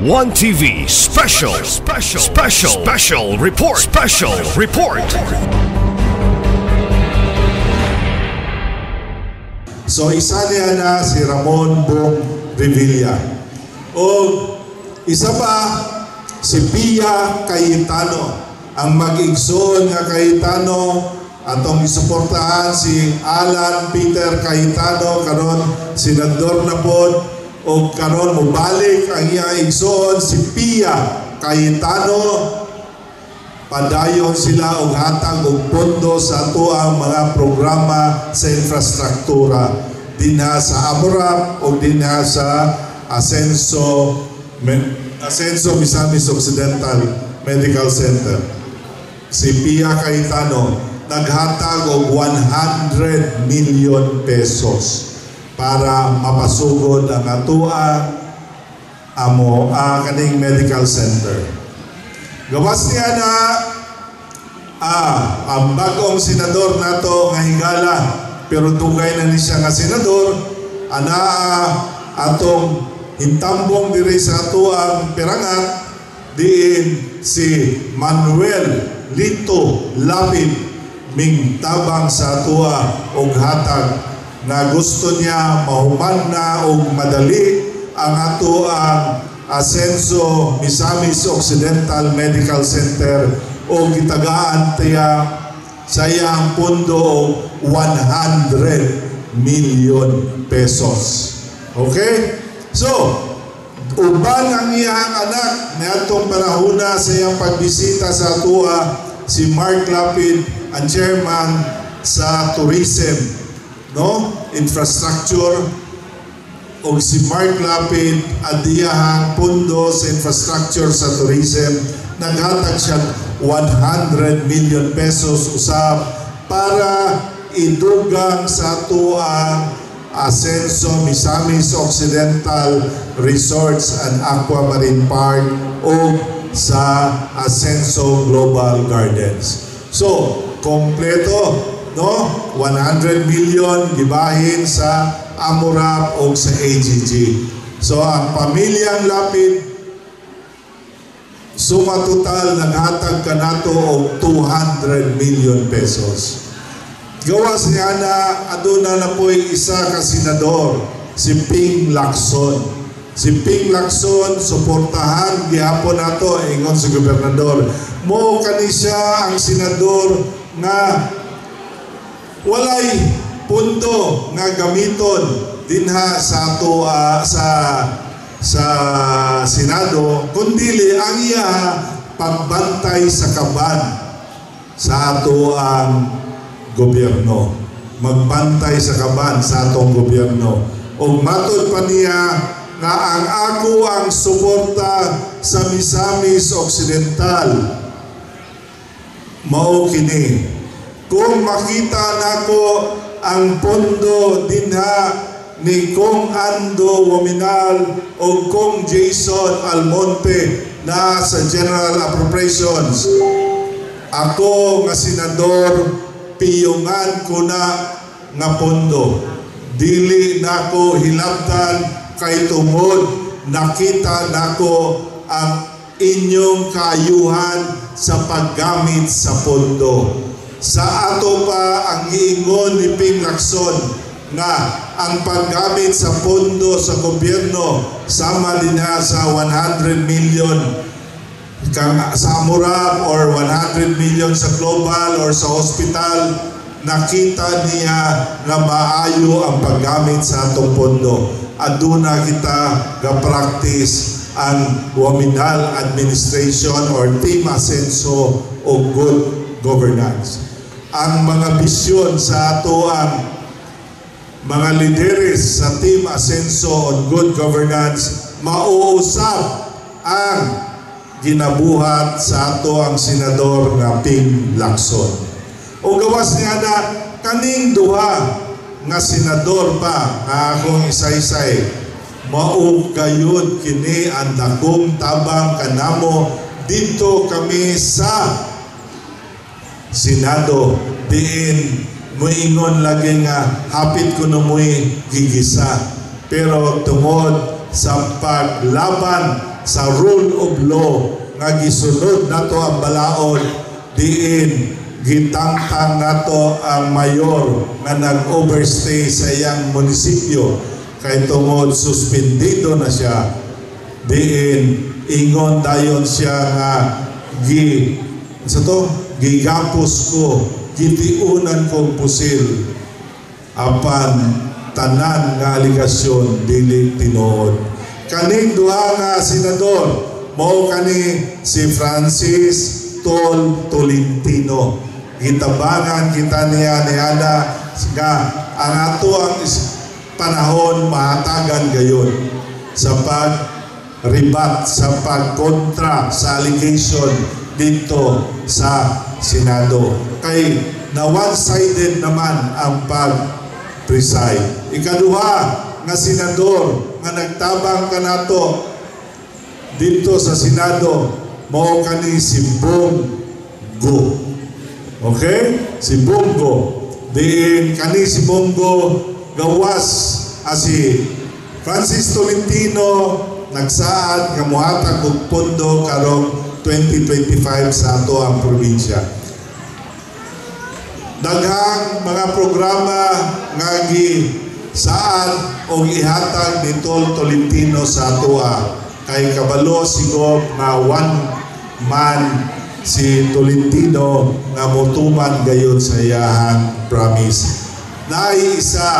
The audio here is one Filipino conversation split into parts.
One TV special report. So isa niya na si Ramon Bong Revilla. O isa pa si Pia Cayetano. Ang mag-igsoon nga Cayetano atong isuportahan si Alan Peter Cayetano karon senador na pod o karon mobalik ang iyang igsoon si Pia Cayetano. Padayon sila og hatag og pondo sa atuang mga programa sa infrastruktura dinha sa Amurap o dinha sa Asenso Misamis Occidental Medical Center. Si Pia Cayetano naghatag og 100 million pesos para mapasugod ang atuang kaning medical center. Gawas niya na ang bagong senador nato nga higala pero dugay na ni siya nga senador atong hintambong diri sa atuang Pirangat diin si Manuel Lito Lapid mingtabang sa atua og hatag na gusto niya mahuman na og madali ang atuang Asenso Misamis Occidental Medical Center o gitagaan tiya sa iyang pondo og 100 million pesos. Okay? So, uban ang iyang anak niadtong panahona sa iyang pagbisita sa atua si Mark Lapid, ang chairman sa tourism, infrastructure, o si Mark Lapid adiyahang pondo sa infrastructure sa tourism, naghatag siya 100 million pesos usab para idugang sa atuang Asenso Misamis Occidental Resorts and Aquamarine Park o sa Asenso Global Gardens. So, kompleto, 100 million gibahin sa Amurap o sa AGG. So, ang pamilyang Lapid, suma total naghatag kanato og 200 million pesos. Gawas niya na aduna na po'y isa ka senador, si Ping Lacson. Si Ping Lacson, suportahan gihapon nato ingon sa gobernador. Mo kani siya ang senador nga walay punto nga gamiton dinha sa ato sa Senado kundili ang iya pagbantay sa kaban sa ato ang gobyerno, magbantay sa kaban sa atong gobyerno. O matod pa niya na ang ako ang suporta sa Misamis Occidental mao kini. Kung makita nako ang pondo dinha ni Kong Ando Wominal o Kong Jason Almonte na sa General Appropriations, ako nga senador piyungan ko na nga pondo. Dili nako hilabtan kay tungod nakita nako ang inyong kaayuhan sa paggamit sa pondo. Sa ato pa ang giingon ni Ping Lacson nga ang paggamit sa pondo sa gobyerno sama din sa 100 million sa Amurap or 100 million sa global or sa hospital, nakita niya na maayo ang paggamit sa atong pondo. Aduna kita ga-practice ang Wominal Administration or Team Asenso o Good Governance. Ang mga bisyon sa ato ang mga lideres sa Team Asenso on Good Governance mauusap ang ginabuhat sa ato ang senador nga Ping Lacson. O gawas niya na kaning duha nga senador pa nga akong isa-isay mao gayud kini ang dakong tabang kanamo dito kami sa Senado diin moingon lagi nga hapit ko na mo'y gigisa pero tungod sa paglaban sa rule of law nga gisunod nato ang balaod diin gitangtang nato ang mayor nga nag-overstay sa iyang munisipyo kay tungod suspendido na siya diin ingon dayon siya nga gigapos ko gitiunan kong pusil apan tanan nga aligasyon dili tinuod. Kaning duha nga senador mao kani si Francis Tolentino. Gitabangan kita niya nga ang ato ang panahon mahatagan gayon sa pag-ribat, sa pagkontra sa allegation dito sa Senado. Kay na one-sided naman ang pag-preside. Ikaduha nga senador nga nagtabang kanato dito sa Senado mao kani si Bongo. Okay? Si Bongo. Diin kani si Bongo gawas si Francis Tolentino nagsaad nga mohatag og pondo karong 2025 sa ato ang probinsya. Daghang mga programa nga saan o ihatag ni Tolentino sa atua kay kabalo sigop na one man si Tolentino nga motuman gayon sa iyahang promise. Isa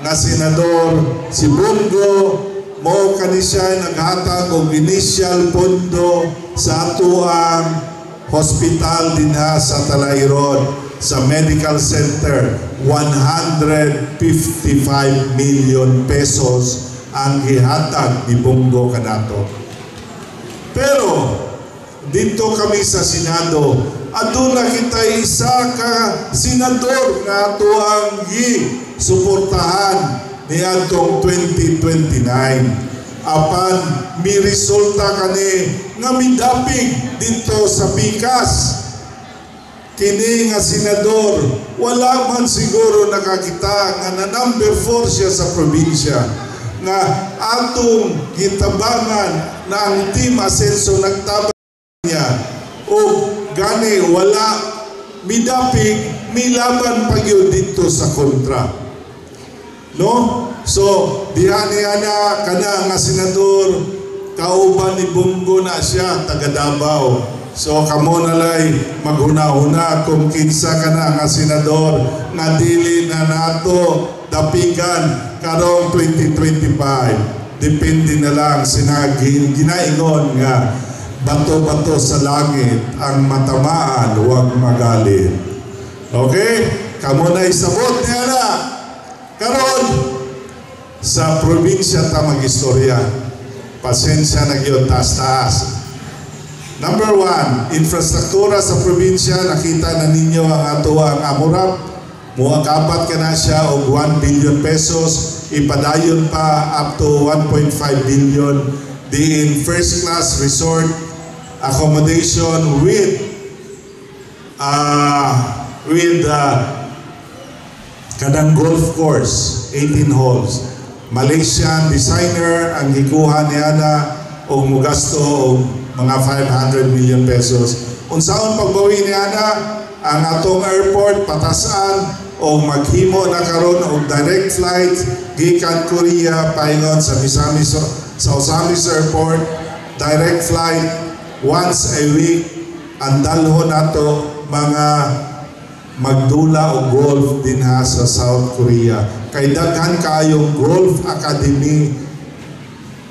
nga senador si Bongo mo kani siya naghatag og initial pondo sa atuang hospital dinha sa Talayron sa medical center. 155 million pesos ang gihatag ni Bongo kanato. Pero dito kami sa Senado, aduna kita isa ka senador nga ato ang gi-suportahan ni atong 2029. Apan mi resulta kani nga midapig dito sa Pikas. Kini nga senador, wala man siguro nakakita nga na number 4 siya sa probinsya. Nga atong gitabangan na ang Team Asenso nagtabang niya. O gani wala midapig, milaban pa yun dito sa kontra. No? So, diha niya na kana nga senador, kauban ni Bongo na siya, taga Davao. So kamo nalay maghuna-huna kung kinsa ka na nga senador nga dili na nato dapigan karong 2025. Depende na lang sinagin ginaingon nga bato-bato sa langit ang matamaan huwag magalit. Okay? Kamo na isabot niya na karon sa probinsya ta mag-istorya. Pasensya na gyud taas-taas. Number 1, infrastruktura sa probinsya, nakita na ninyo ang ato ang AMURAP. Muakapat ka na siya og 1 billion pesos, ipadayon pa up to 1.5 billion in first class resort accommodation with kanang golf course, 18 holes. Malaysian designer ang gikuha niya na og mugasto og mga 500 million pesos. Unsaon pagbawi niya na ang atong airport patasan o maghimo na karon og direct flight gikan Korea paingon sa Osamis Airport, direct flight once a week. Ang dalhon nato mga magdula o golf dinha sa South Korea. Kay daghan kayong golf academy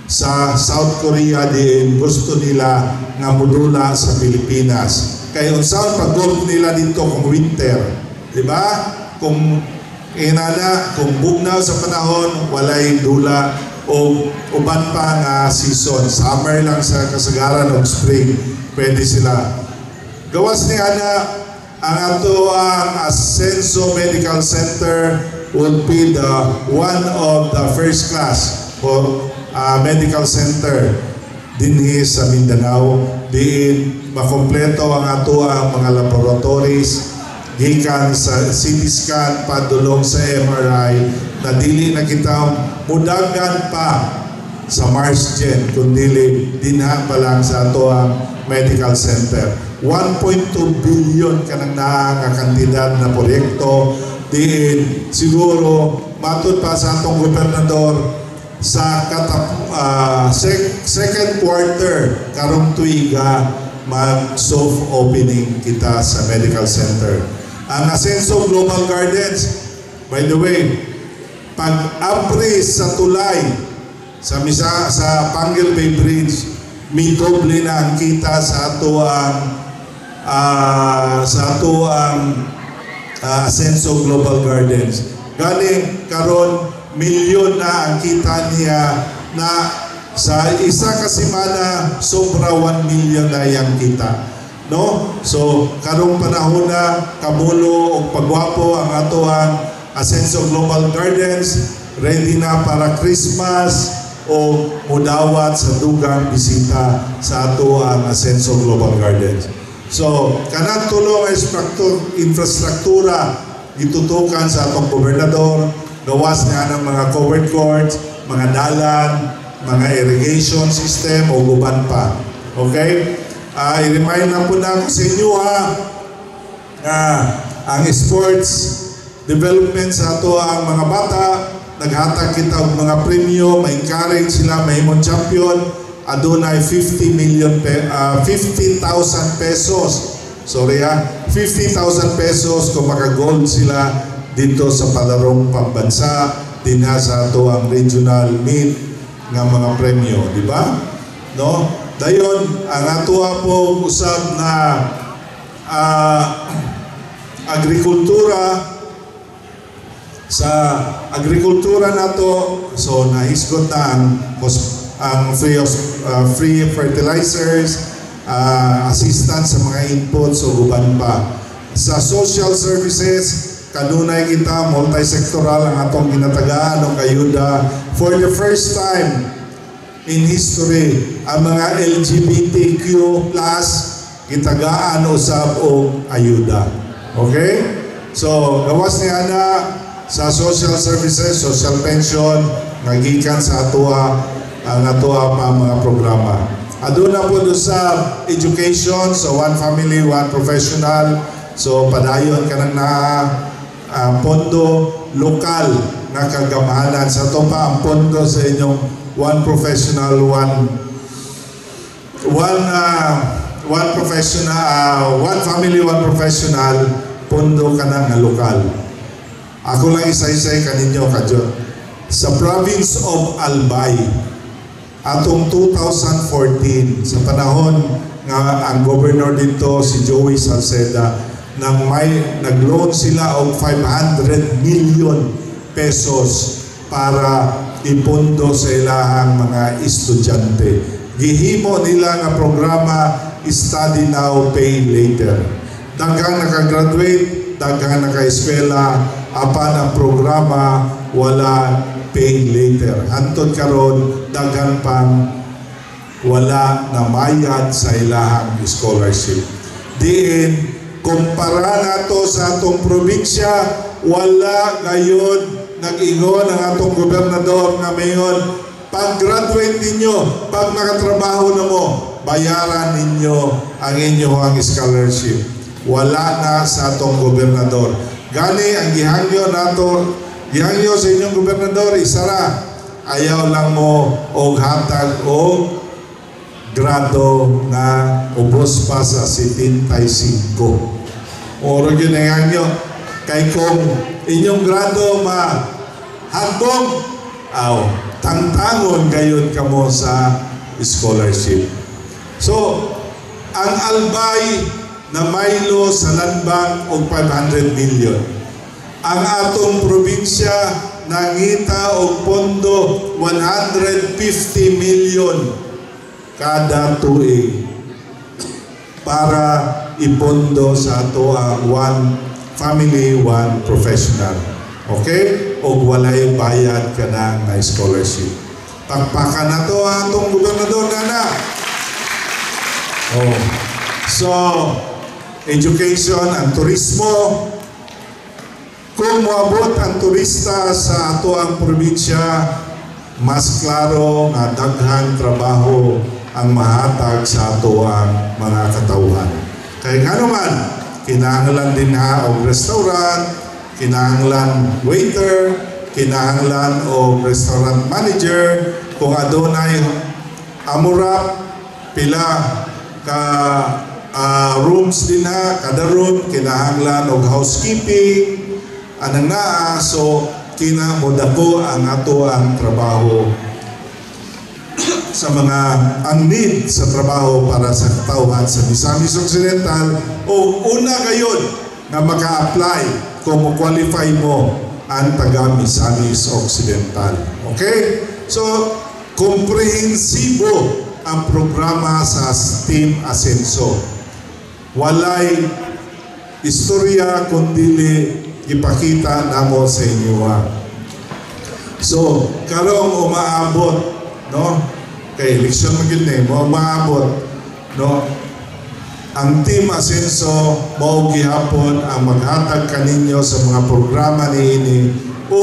sa South Korea din gusto nila nga modula sa Pilipinas. Kaya unsaon pag-golf nila dito kung winter, di ba? Kung kung bugnaw sa panahon, walay dula o uban pa nga season. Summer lang sa kasagaran o spring, pwede sila. Gawas ni ana ang ato ang Asenso Medical Center would be the one of the first class for medical center dinhi sa Mindanao. Diin makompleto ang ato ang mga laboratories gikan sa CT scan padulong sa MRI na dili na kita mudagan pa sa Marsgen, kundi dinha pa lang sa ato ang medical center. 1.2 billion ka nang nakakantidad na proyekto. Diin siguro matud pa sa atong gobernador sa second quarter karong tuiga mag-soft opening kita sa medical center. Ang Asenso Global Gardens, by the way, pag-apres sa tulay sa Panguil Bay Bridge, may doble na ang kita sa ato ang Asenso Global Gardens. Gani karon milyon na ang kita niya na sa isa ka semana sobra 1 million na yang kita. No? So karong panahon na kamulo og pagwapo ang ato ang Asenso Global Gardens, ready na para Christmas o mudawat sa dugang bisita sa ato ang Asenso Global Gardens. So, kanang tulong infrastruktura gitutukan sa atong gobernador, gawas nga ng mga covered courts, mga dalan, mga irrigation system o guban pa. Okay? I-remind lang po na sa inyo ang sports development sa ato ang mga bata, naghatag kita og mga premyo, ma-encourage sila mahimong champion, adunay 50,000 pesos. Sorry 50,000 pesos kung maka-gold sila dito sa palarong pambansa, dinha sa ato ang regional meet nga mga premyo, di ba? No? Dayon ang ato po usab na agrikultura. Sa agrikultura nato, so nahisgot na ang free fertilizers, assistance sa mga inputs o guban pa. Sa social services, kanunay kita multi-sectoral ang atong ginatagaan o kayuda. For the first time in history, ang mga LGBTQ+ gitagaan usab og ayuda. Okay? So, gawas niya na sa social services, social pension, magikan sa ang atua pa mga programa. Aduna po sa education, so one family, one professional. So padayon ka na pondo lokal na kagamahanan. Sa ito pa ang pondo sa inyong one professional, one family, one professional, pondo ka na nga lokal. Ako lang isa-isay kaninyo kadyon. Sa province of Albay, atong 2014, sa panahon nga ang governor dito si Joey Salceda, nag-loan sila og 500 million pesos para ipondo sa ilahang mga estudyante. Gihimo nila nga programa Study Now, Pay Later. Daghang nakagraduate, daghang naka-eskwela, apan ang programa wala pay later. Hantod karon daghan pang wala na mayad sa ilahang scholarship. Diin kumpara nato sa atong probinsya, wala gayon nag-ingon ang atong gobernador nga mayon, pag graduate ninyo, pag nakatrabaho na mo, bayaran ninyo ang inyong scholarship. Wala na sa atong gobernador. Gani ang gihangyo nato, gihangyo sa inyong gobernador, isara. Ayaw lang mo og hatag o grado na ubos pa sa 75. Oro yun ang hangyo. Kay kung inyong grado mahagbong, tangtangon gayon kamo sa scholarship. So, ang Albay na maylo sa land bank og 500 million. Ang atong probinsya nangita og pondo 150 million kada tuig para ipondo sa ato ang one family, one professional. Okay? Og walay bayad ka na nga scholarship. Pakpakan na to atong gobernador na. So, education and turismo. Kung moabot ang turista sa ato ang probinsya, mas klaro nga daghang trabaho ang mahatag sa ato ang mga katawhan. Kaya nga naman, kinahanglan din ha og restaurant, kinahanglan waiter, kinahanglan og restaurant manager, kung adunay amurap, pila ka rooms din ha, kada room, kinahanglan og housekeeping, anang naa, so kinamodako ang ato ang trabaho sa mga ang need sa trabaho para sa katawhan sa Misamis Occidental o una gayon na maka-apply kung qualify mo ang taga Misamis Occidental. Okay? So, komprehensibo ang programa sa Team Asenso. Walay istorya kundi ipakita namo sa inyo. So, karong umaabot, no? Kay eleksyon magiging mo maabot, no? Ang Team Asenso mao gihapon ang maghatag kaninyo sa mga programa niini o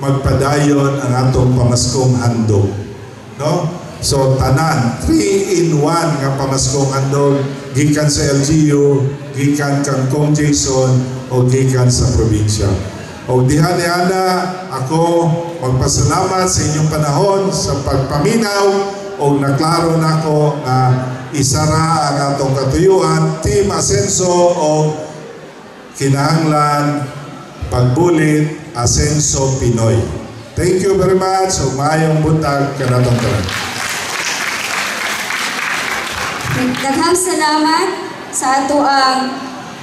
magpadayon ang atong pamaskong handog, no? So tanan 3-in-1 nga pamaskong handog gikan sa LGU, gikan kang Kong Jason o gikan sa probinsya. O diha-diha ako magpasalamat sa inyong panahon sa pagpaminaw o naklaro na ko na isara ang atong katuyuan, Team Asenso o kinahanglan pagbulit Asenso Pinoy. Thank you very much. So maayong buntag kanatong tanan. Daghang salamat sa ato ang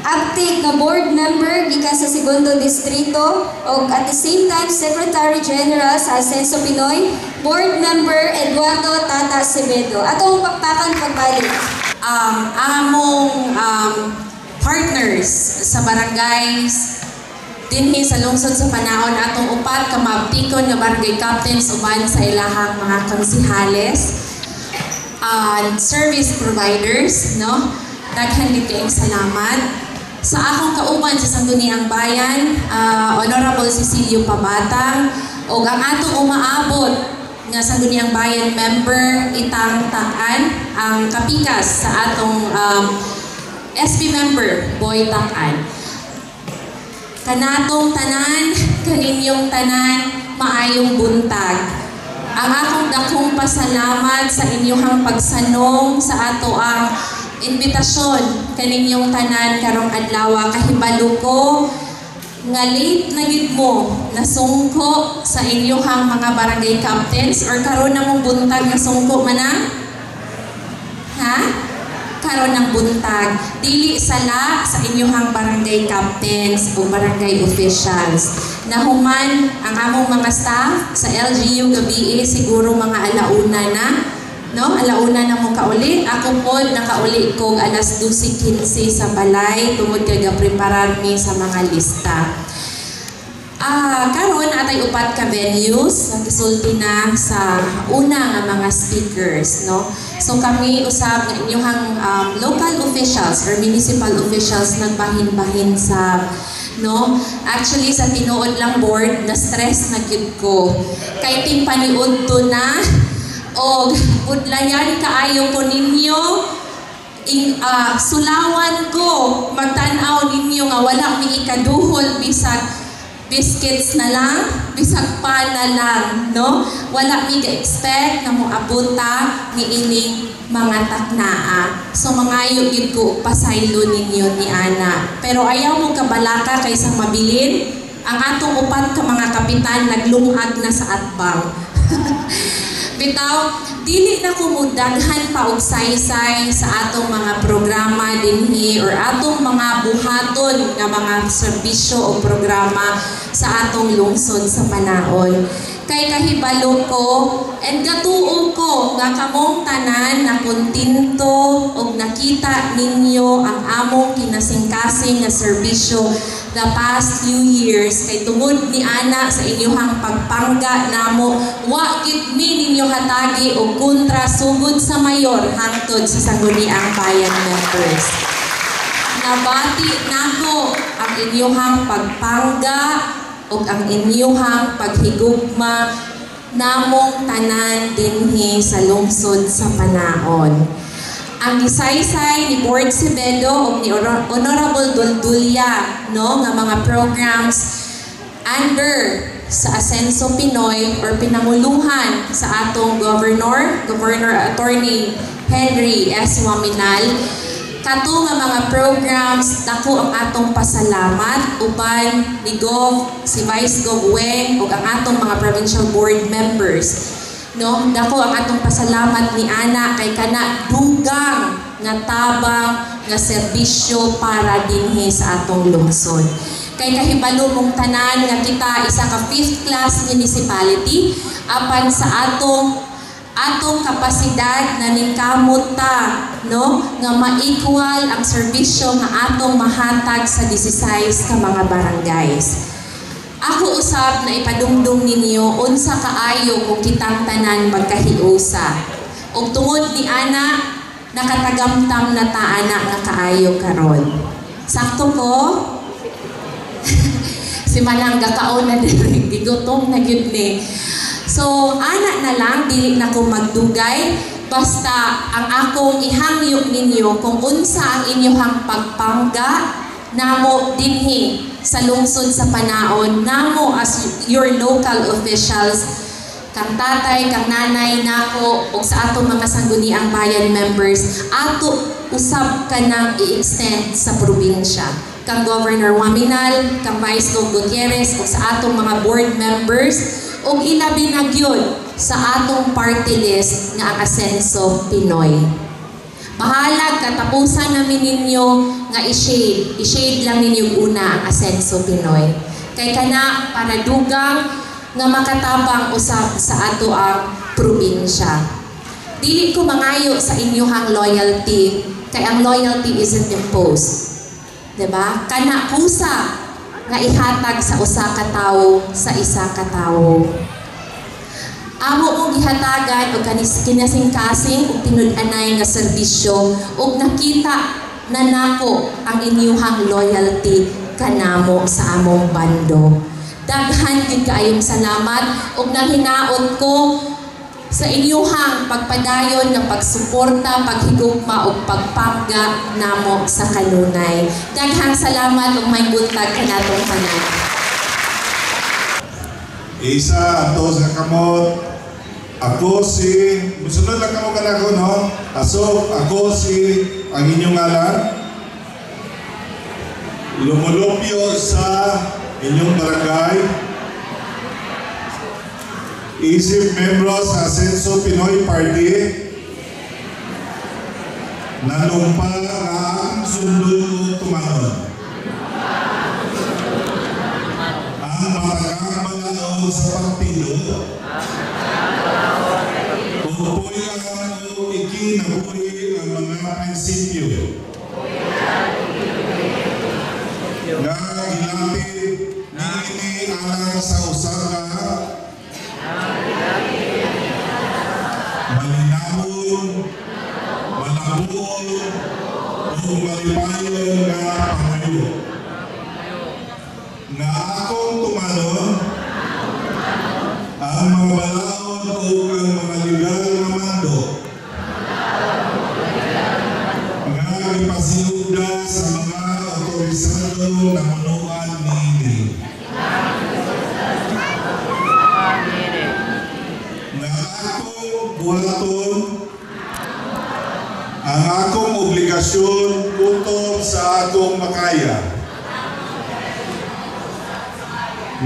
active na board member gikan sa Segundo Distrito o at the same time Secretary General sa Asenso Pinoy, Board Member Eduardo Tata Acevedo. Atong pakpakan pagbalik. Among partners sa barangays dinhi sa lungsod sa Panaon, atong upat ka mabtikon nga barangay captains uban sa ilahang mga konsihales, service providers, no? Daghan gid kayong salamat. Sa akong kauban sa Sangguniang Bayan, Honorable Cecilio Pabatang, o ang atong umaabot nga Sangguniang Bayan member Itang Takan, ang kapikas sa atong SP member Boy Takan. Kanatong tanan, kaninyong tanan, maayong buntag. Ang akong dakong pasalamat sa inyong pagsanong sa ato ang imbitasyon kaninyong tanan karong adlaw. Kahibalo ko nga late na gid mo nasungko sa inyong mga barangay captains or karon na mong buntag nga sungko man ha? Karon ng buntag dili sala sa inyong barangay captains o barangay officials. Nahuman ang among mga staff sa LGU gabi siguro mga alauna na, no? Alauna na mo kauli. Ako po nakauli ko alas 12:15 sa balay tungod kay ga-preparar mi sa mga lista. Karon atay upat ka venues nagsulti na sa una nga mga speakers, no? So kami usab ng inyong local officials or municipal officials nagbahin-bahin sa, no? Actually sa tinuod lang board na stress na gyud ko kay ting paniud to na og budlayan kaayo ko ninyo sulawan ko magtan-aw ninyo nga wala mi ikaduhol bisag biscuits na lang, bisag pa na lang, no? Wala mi ga-expect na mo abuta ni ining mga taknaa. So mangayo gid ko pasaylo ninyo ni ana. Pero ayaw mo kabalaka kaysa mabilin. Ang atong upat ka mga kapitan naglungag na sa atbang. Bitaw, dili na kumudaghan pa og saysay sa atong mga programa dinhi or atong mga buhaton nga mga serbisyo o programa sa atong lungsod sa Panaon. Kay kahibalo ko and gatuo ko nga kamong tanan na kontento og nakita ninyo ang among kinasingkasing nga serbisyo the past few years kay tungod ni ana sa inyong pagpangga namo wa gid mi ninyo hatagi og kontra sugod sa mayor hangtod sa Sangguniang Bayan members. Nabati nako ang inyong pagpangga o ang inyong paghigugma namong tanan dinhi sa lungsod sa Panaon. Ang gisaysay ni Board Sevedo o ni Honorable Duldulya, no, nga mga programs under sa Asenso Pinoy or pinanguluhan sa atong Governor Attorney Henry S. Waminal, kato nga mga programs dako ang atong pasalamat uban ni si Vice Gov Weng ug ang atong mga provincial board members. No, dako ang atong pasalamat ni ana kay kana dugang nga tabang nga serbisyo para dinhi sa atong lungsod. Kay kahibalo mong tanan nga kita isa ka 5th class municipality apan sa atong kapasidad na ningkamot ta, no, nga ma-equal ang serbisyo nga atong mahatag sa 16 ka mga barangays. Ako usab na ipadumdum ninyo unsa kaayo kung kitang tanan magkahiusa. Ug tungod ni ana nakatagamtam na ta ana nga kaayo karon. Sakto ko? Si Manang gakaon na din, gigutom na gyud ni. So, ana na lang, dili na ko magdugay, basta ang akong ihangyo ninyo kung unsa ang inyong pagpangga namo dinhi sa lungsod sa Panaon, namo as your local officials, kang tatay, kang nanay, nako, o sa atong mga sangguniang bayan members, ato usab ka nang i-extend sa probinsya. Kang Governor Waminal, kang Vice Gov Gutierrez, o sa atong mga board members, o ilabi na gyud sa atong party list nga ang Asenso Pinoy. Bahalag katapusan namin ninyo nga i-shade lang ninyo una ang Asenso Pinoy. Kay kana para dugang nga makatabang usab sa ato ang probinsya. Dili ko mangayo sa inyohang loyalty, kay ang loyalty isn't imposed. Diba? Kana kusa nga ihatag sa usa ka tawo sa isa ka tawo. Amo mong gihatagan o kinasing-kasing ug tinud-anay nga serbisyo ug nakita na nako ang inyuhang loyalty kanamo sa among bando. Daghan gid kaayong salamat ug nanghinaot ko sa inyuhang pagpadayon ng pagsuporta, paghigugma ug pagpangga namo sa kanunay. Daghang salamat ug may buntag kanatong tanan. Isa ato sa kamot. Ako si musunod lang kamo kanako, no? Aso ako si ang inyong ngalan. Lumulupyo sa inyong barangay. Isip membro sa Asenso Pinoy Party. Nanumpa ang sundol o tumangon. Ang makakabalaw sa partido. Upoy ang ikinabuhi ang mga prinsipyo. Nga ilapit ni alang sa usaga. Malinamon, malabuon, o malipayon nga pangayo. Nga akong tumanon, ang mga balaod o ang mga legal na mando, nga ipasiugda sa mga otorisado na manuan ni buhaton ang akong obligasyon kutob sa akong makaya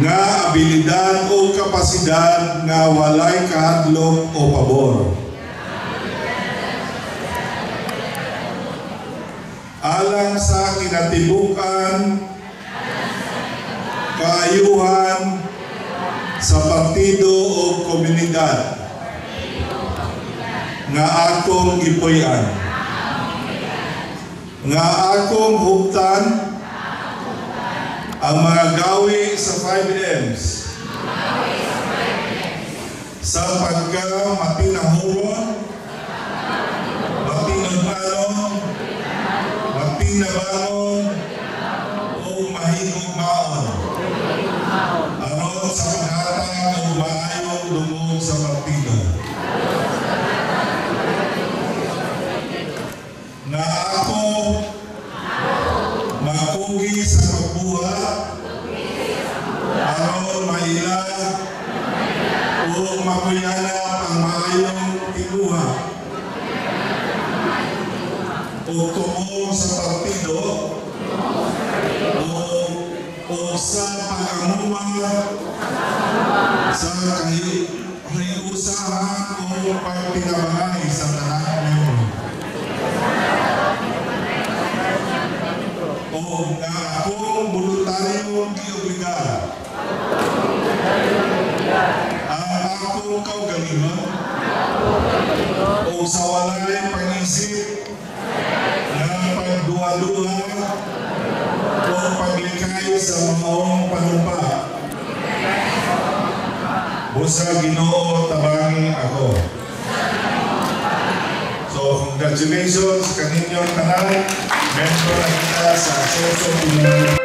nga abilidad o kapasidad nga walay kahadlok o pabor. Alang sa kinatibukan, kaayuhan sa partido o komunidad nga akong gipuy-an, nga akong huptan ang mga gawi sa 5Ms sa pagka-mapinahuron, mapinabanon, mapinabanon o mahigugmaon aron sa paghatag o maayong lungog sa pagkamuha o tumo sa partido o sa pag-amuha sa kahiusahan o pagpinabahay sa tanang membro o na akong voluntaryong giobligar ang akong kaugalingon o sa walay pag-isip na pagduwa-duwa o paglikay sa maong panumpa. Busa Ginoo tabangi ako. So congratulations kaninyong tanan, member na kita sa Soso Pilipinas.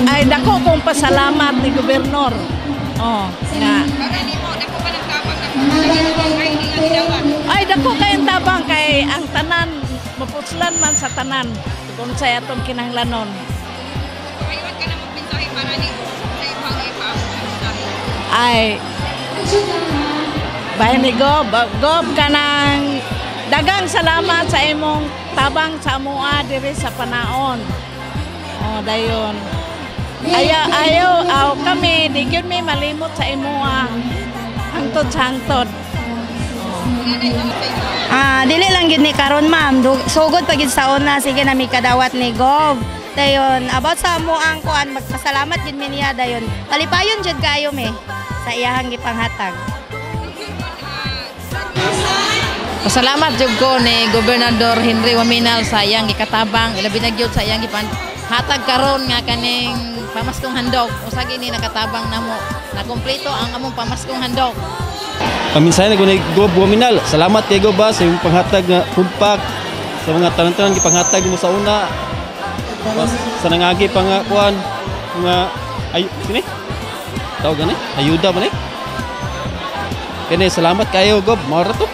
Ay, dako kong pasalamat ni Gobernador. Oh, nga. Ay, dako kayong tabang kay ang tanan, mapuslan man sa tanan. Kung sa atong kinahanglanon. Ay, bayan ni Gob ka ng dagang salamat sa imong tabang sa amua diri sa panaon. Oh, dayon. Ayaw kami, di gyud mi malimot sa imua hangtod sa hangtod. Dili lang gid ni karon ma'am, sugod pa gid sa una sige na mi kadawat ni Gov. Dayon about sa amuang kuan magpasalamat gid mi niya dayon. Palipayon jud kayo mi sa iyahang gipanghatag. Pasalamat jud ko ni Gobernador Henry Waminal sa iyang gikatabang, ilabi na gyud sa iyang gipanhatag karon nga kaning pamaskong handog. Usa gini nakatabang namo, nakumpleto ang among pamaskong handog. Paminsay na gunay Gob Waminal. Salamat kay Gob sa imong panghatag nga kumpak sa mga tanan-tanan gipanghatag mo sa una. Sa nangagi pa nga kuan nga ay sini. Tawag gani? Ayuda man eh. Kani salamat kayo Gob, mao ra to.